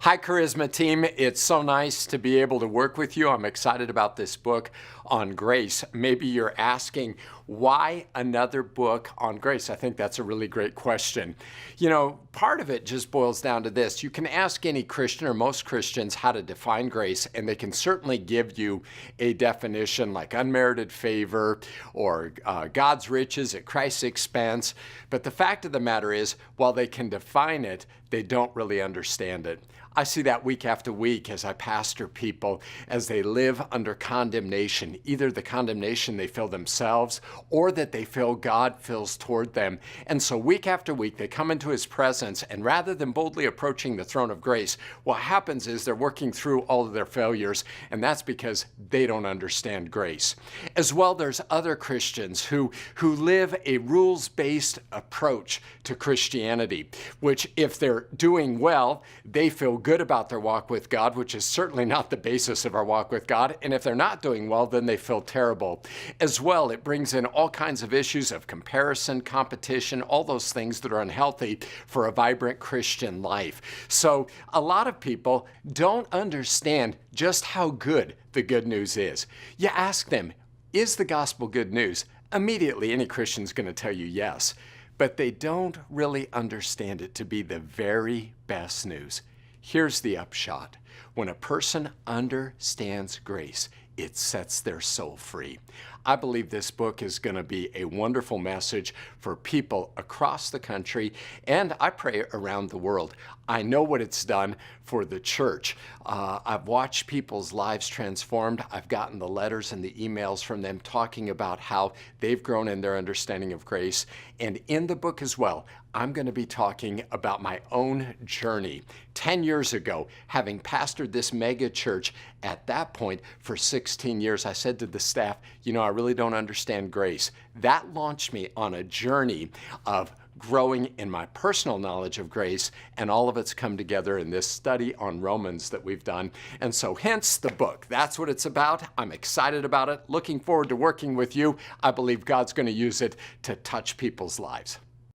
Hi, Charisma team. It's so nice to be able to work with you. I'm excited about this book on grace. Maybe you're asking, why another book on grace? I think that's a really great question. You know, part of it just boils down to this. You can ask any Christian or most Christians how to define grace, and they can certainly give you a definition like unmerited favor or God's riches at Christ's expense. But the fact of the matter is, while they can define it, they don't really understand it. I see that week after week as I pastor people as they live under condemnation, either the condemnation they feel themselves or that they feel God feels toward them. And so week after week, they come into His presence, and rather than boldly approaching the throne of grace, what happens is they're working through all of their failures, and that's because they don't understand grace. As well, there's other Christians who live a rules-based approach to Christianity, which if they're doing well, they feel good about their walk with God, which is certainly not the basis of our walk with God. And if they're not doing well, then they feel terrible. As well, it brings in all kinds of issues of comparison, competition, all those things that are unhealthy for a vibrant Christian life. So a lot of people don't understand just how good the good news is. You ask them, is the gospel good news? Immediately, any Christian's going to tell you yes. But they don't really understand it to be the very best news. Here's the upshot. When a person understands grace, it sets their soul free. I believe this book is going to be a wonderful message for people across the country, and I pray around the world. I know what it's done for the church. I've watched people's lives transformed. I've gotten the letters and the emails from them talking about how they've grown in their understanding of grace. And in the book as well, I'm going to be talking about my own journey. 10 years ago, having pastored this mega church at that point for 16 years, I said to the staff, you know, I really don't understand grace. That launched me on a journey of growing in my personal knowledge of grace, and all of it's come together in this study on Romans that we've done. And so hence the book. That's what it's about. I'm excited about it. Looking forward to working with you. I believe God's going to use it to touch people's lives.